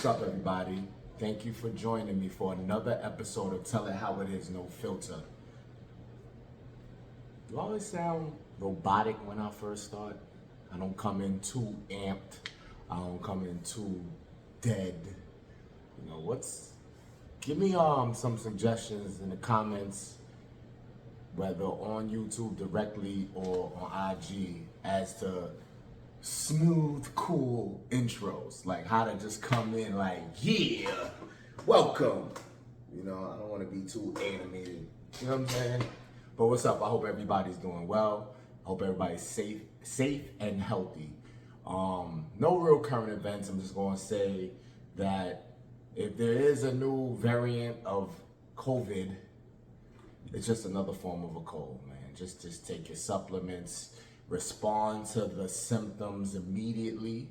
What's up, everybody? Thank you for joining me for another episode of Tell It How It Is, No Filter. Do I always sound robotic when I first start? I don't come in too amped. I don't come in too dead. You know, give me some suggestions in the comments, whether on YouTube directly or on IG, as to smooth, cool intros, like how to just come in like, yeah, welcome. You know, I don't want to be too animated. You know what I'm saying? But what's up? I hope everybody's doing well. I hope everybody's safe and healthy. No real current events. I'm just going to say that if there is a new variant of COVID, it's just another form of a cold, man. Just take your supplements. Respond to the symptoms immediately.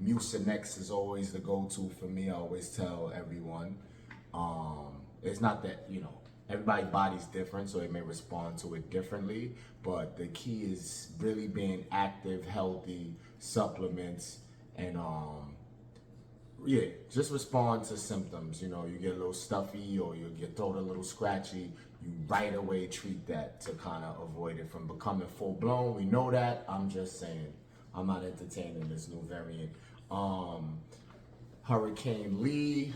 Mucinex is always the go-to for me. I always tell everyone. It's not that, you know, everybody's body's different, so they may respond to it differently. But the key is really being active, healthy, supplements, and yeah, just respond to symptoms. You know, you get a little stuffy or you get throat a little scratchy, you right away treat that to kind of avoid it from becoming full blown. We know that. I'm just saying, I'm not entertaining this new variant. Hurricane Lee,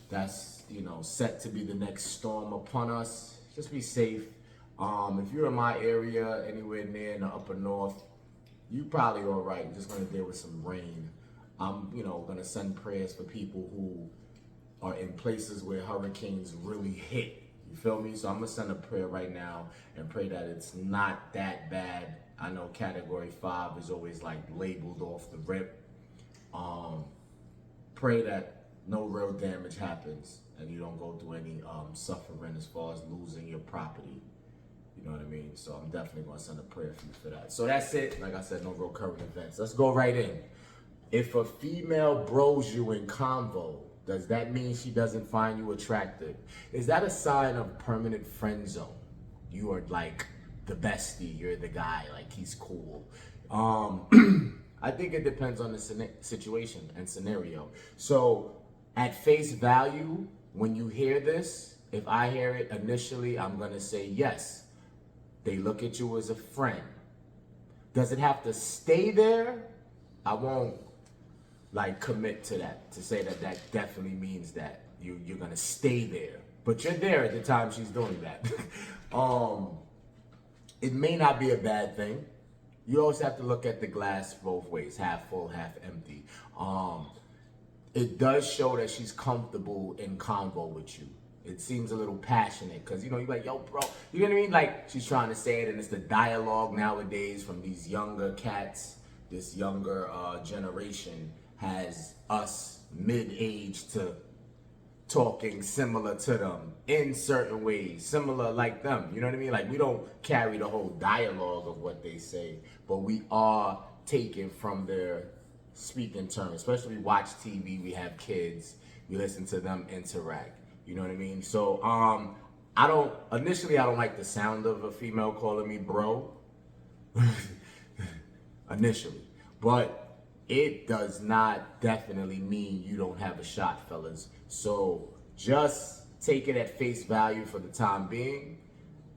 that's, you know, set to be the next storm upon us. Just be safe. If you're in my area, anywhere near in the upper north, you probably all right. You're just gonna deal with some rain. I'm, you know, gonna send prayers for people who are in places where hurricanes really hit. You feel me? So I'm gonna send a prayer right now and pray that it's not that bad. I know Category 5 is always like labeled off the rip. Pray that no real damage happens and you don't go through any suffering as far as losing your property. You know what I mean? So I'm definitely gonna send a prayer for you for that. So that's it. Like I said, no real current events. Let's go right in. If a female bros you in convo, does that mean she doesn't find you attractive? Is that a sign of permanent friend zone? You are like the bestie, you're the guy, like he's cool. I think it depends on the situation and scenario. So at face value, when you hear this, if I hear it initially, I'm gonna say yes. They look at you as a friend. Does it have to stay there? I won't like commit to that, to say that that definitely means that you're gonna stay there, but you're there at the time she's doing that. It may not be a bad thing. You always have to look at the glass both ways, half full, half empty. It does show that she's comfortable in convo with you. It seems a little passionate because, you know, you're like, yo, bro, you know what I mean? Like, she's trying to say it, and it's the dialogue nowadays from these younger cats, this younger generation has us mid-age to talking similar to them in certain ways, similar like them. You know what I mean? Like, we don't carry the whole dialogue of what they say, but we are taken from their speaking terms. Especially we watch TV, we have kids, we listen to them interact. You know what I mean? So I don't like the sound of a female calling me bro initially, but it does not definitely mean you don't have a shot, fellas. So just take it at face value for the time being.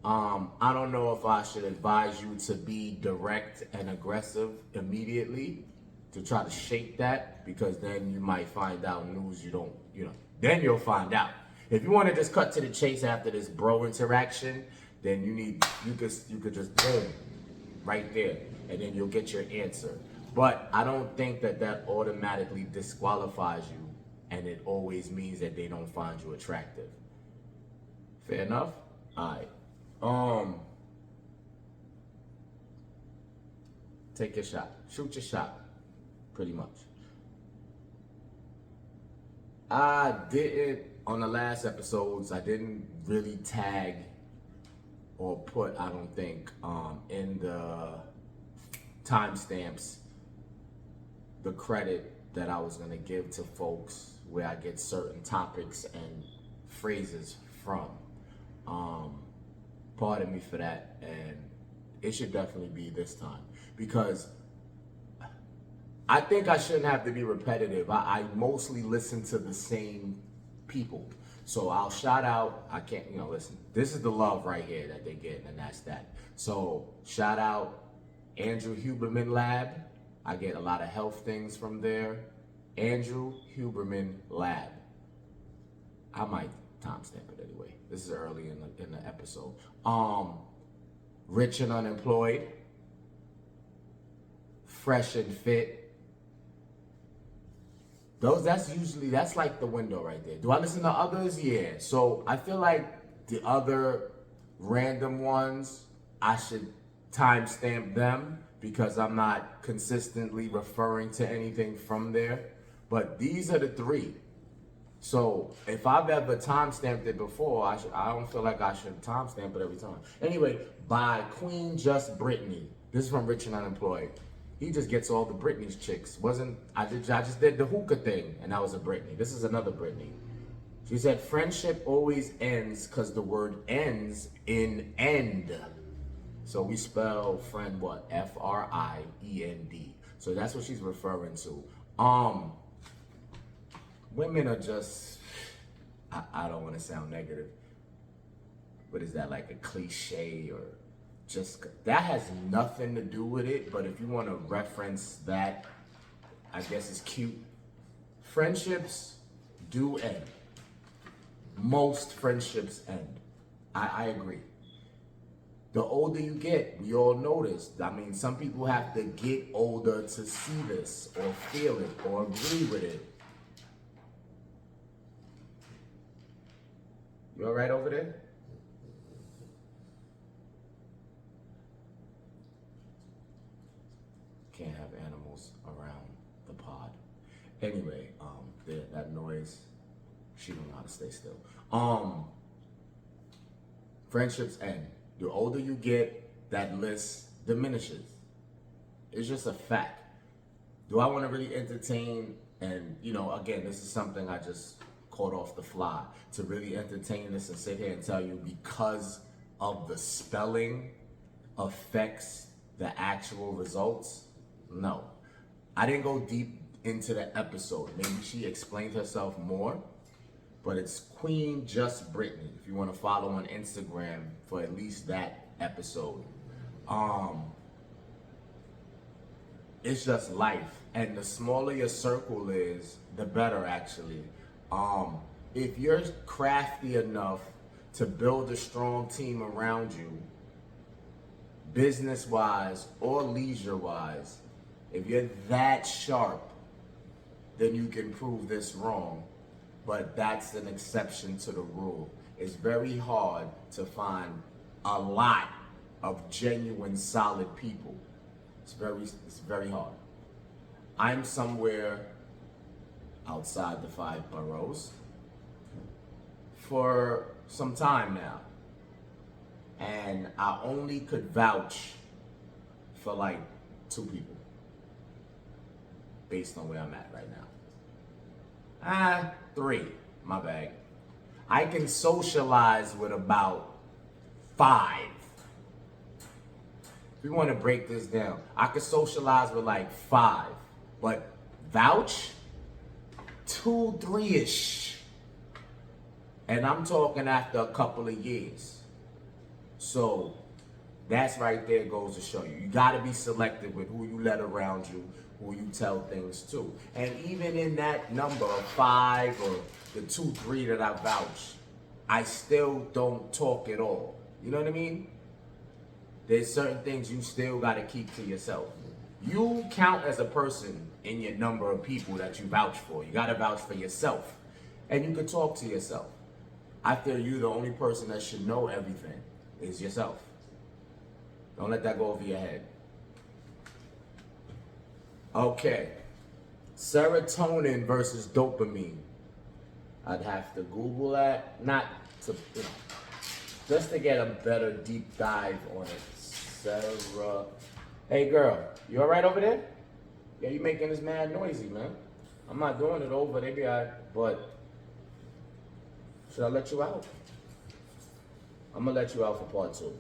I don't know if I should advise you to be direct and aggressive immediately to try to shake that, because then you might find out news you don't, you know, then you'll find out. If you want to just cut to the chase after this bro interaction, then you could just boom right there, and then you'll get your answer. But I don't think that automatically disqualifies you, and it always means that they don't find you attractive. Fair enough? All right. Take your shot. Shoot your shot. Pretty much. I didn't, on the last episodes, I didn't really tag or put, I don't think, in the timestamps the credit that I was gonna give to folks where I get certain topics and phrases from. Pardon me for that, and it should definitely be this time, because I think I shouldn't have to be repetitive. I mostly listen to the same people. So I'll shout out, I can't, listen, this is the love right here that they get, and that's that. So shout out Andrew Huberman Lab. I get a lot of health things from there. Andrew Huberman Lab. I might timestamp it anyway. This is early in the episode. Rich and Unemployed. Fresh and Fit. That's like the window right there. Do I listen to others? Yeah. So I feel like the other random ones, I should timestamp them because I'm not consistently referring to anything from there. But these are the three. So if I've ever timestamped it before, I don't feel like I should timestamp it every time. Anyway, by Queen Just Brittany. This is from Rich and Unemployed. He just gets all the Britney's chicks. I just did the hookah thing, and that was a Britney. This is another Britney. She said, friendship always ends because the word ends in end. So we spell friend what? F-R-I-E-N-D. So that's what she's referring to. Women are just, I don't want to sound negative. What is that, like a cliche or just, that has nothing to do with it, but if you want to reference that, I guess it's cute. Friendships do end. Most friendships end. I agree. The older you get, we all notice. I mean, some people have to get older to see this or feel it or agree with it. You all right over there? Can't have animals around the pod. Anyway, that noise, she don't know how to stay still. Friendships end. The older you get, that list diminishes. It's just a fact. Do I want to really entertain? And, again, this is something I just caught off the fly. To really entertain this and sit here and tell you because of the spelling affects the actual results? No. I didn't go deep into the episode. Maybe she explained herself more, but it's Queen Just Brittany. If you want to follow on Instagram for at least that episode. It's just life. And the smaller your circle is, the better actually. If you're crafty enough to build a strong team around you, business-wise or leisure-wise, if you're that sharp, then you can prove this wrong. But that's an exception to the rule. It's very hard to find a lot of genuine, solid people. It's very hard. I'm somewhere outside the 5 boroughs for some time now. And I only could vouch for like 2 people based on where I'm at right now. 3, my bad. I can socialize with about 5. If we want to break this down, I could socialize with like 5, but vouch 2, 3-ish. And I'm talking after a couple of years. So that's right there goes to show you. You got to be selective with who you let around you, who you tell things to. And even in that number of 5 or the 2, 3 that I vouch, I still don't talk at all. You know what I mean? There's certain things you still got to keep to yourself. You count as a person in your number of people that you vouch for. You got to vouch for yourself. And you can talk to yourself. I feel you the only person that should know everything is yourself. Don't let that go over your head. Okay. Serotonin versus dopamine. I'd have to Google that. Not to, just to get a better deep dive on it. Hey girl, you alright over there? Yeah, you making this mad noisy, man. I'm not doing it over, they be alright, but should I let you out? I'm gonna let you out for part 2.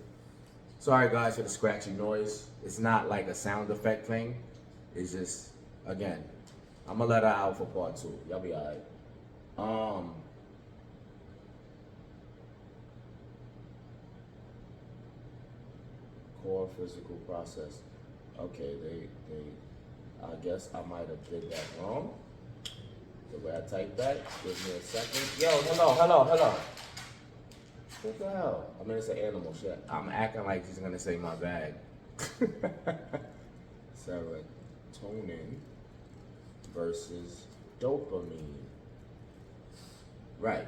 Sorry guys for the scratchy noise. It's not like a sound effect thing. It's just Again, I'm gonna let her out for part 2. Y'all be alright. Core physical process. Okay, I guess I might have did that wrong. The way I typed that. Give me a second. Yo, hello. What the hell? I mean, it's an animal shit. I'm acting like he's gonna say my bag. Serotonin versus dopamine. Right.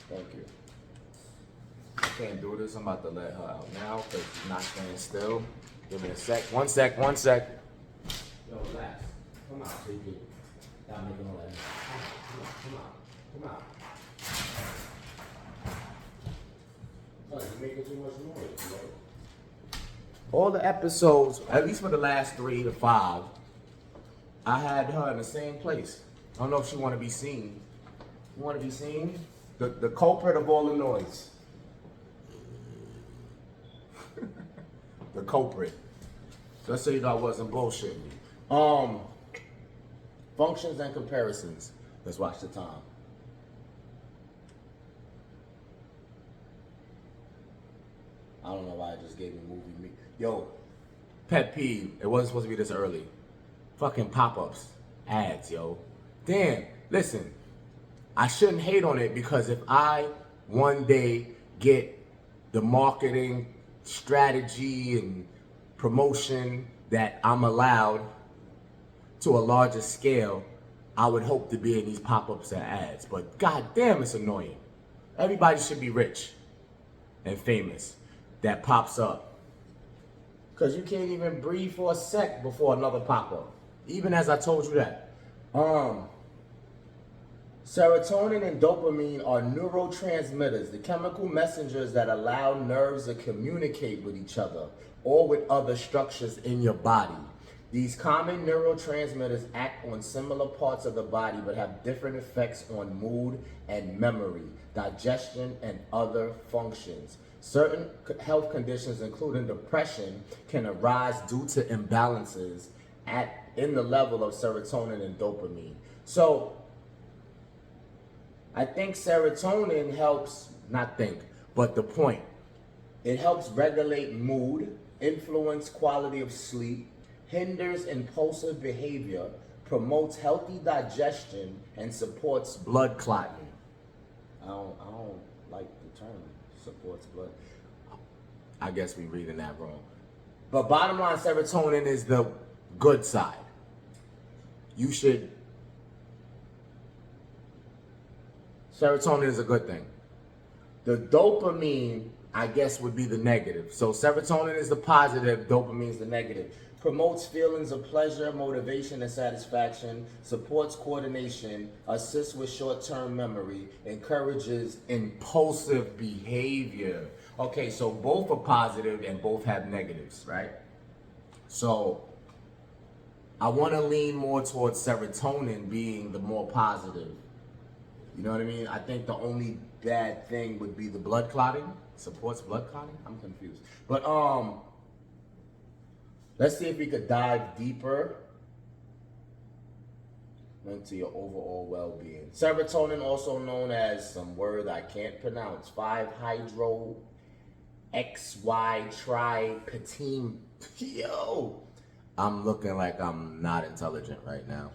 Thank you. I can't do this. I'm about to let her out now because she's not staying still. Give me a sec. One sec. Yo, relax. Come on, baby. Stop making all that noise. Come on. Oh, you're making too much noise, bro. All the episodes, at least for the last 3 to 5, I had her in the same place. I don't know if she want to be seen. You want to be seen? The culprit of all the noise. The culprit. Just so you know I wasn't bullshitting. Functions and comparisons. Let's watch the time. I don't know why I just gave me movie me. Yo, pet peeve. It wasn't supposed to be this early. Fucking pop-ups. Ads, yo. Damn, listen. I shouldn't hate on it because if I one day get the marketing strategy and promotion that I'm allowed to a larger scale, I would hope to be in these pop-ups and ads. But goddamn, it's annoying. Everybody should be rich and famous. That pops up. Because you can't even breathe for a sec before another pop-up. Even as I told you that. Serotonin and dopamine are neurotransmitters, the chemical messengers that allow nerves to communicate with each other or with other structures in your body. These common neurotransmitters act on similar parts of the body but have different effects on mood and memory, digestion, and other functions. Certain health conditions, including depression, can arise due to imbalances in the level of serotonin and dopamine. So, I think serotonin helps, but the point. It helps regulate mood, influence quality of sleep, hinders impulsive behavior, promotes healthy digestion, and supports blood clotting. I don't like the term supports blood. I guess we're reading that wrong. But bottom line, serotonin is the good side. Serotonin is a good thing. The dopamine, I guess, would be the negative. So serotonin is the positive, dopamine is the negative. Promotes feelings of pleasure, motivation, and satisfaction, supports coordination, assists with short-term memory, encourages impulsive behavior. Okay, so both are positive and both have negatives, right? So I want to lean more towards serotonin being the more positive. You know what I mean? I think the only bad thing would be the blood clotting. Supports blood clotting? I'm confused. But let's see if we could dive deeper into your overall well-being. Serotonin, also known as some word I can't pronounce, 5-hydroxytriptyline. Yo, I'm looking like I'm not intelligent right now.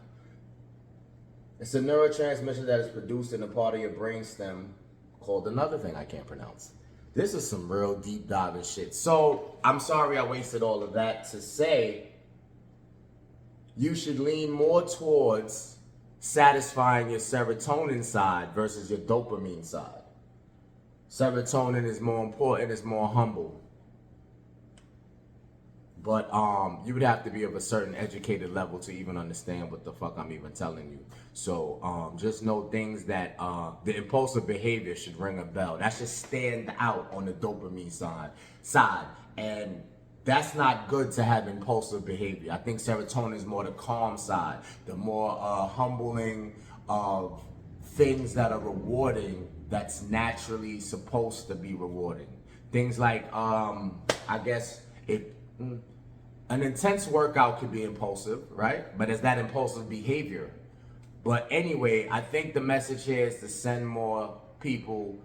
It's a neurotransmission that is produced in a part of your brainstem called another thing I can't pronounce. This is some real deep diving shit. So I'm sorry I wasted all of that to say you should lean more towards satisfying your serotonin side versus your dopamine side. Serotonin is more important, it's more humble. But you would have to be of a certain educated level to even understand what the fuck I'm even telling you. So just know things that the impulsive behavior should ring a bell. That should stand out on the dopamine side. And that's not good to have impulsive behavior. I think serotonin is more the calm side, the more humbling of things that are rewarding that's naturally supposed to be rewarding. Things like, I guess, An intense workout could be impulsive, right? But it's that impulsive behavior. But anyway, I think the message here is to send more people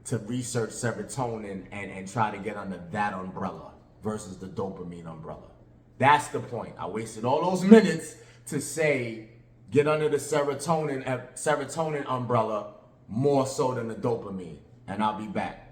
to research serotonin and try to get under that umbrella versus the dopamine umbrella. That's the point. I wasted all those minutes to say get under the serotonin umbrella more so than the dopamine. And I'll be back.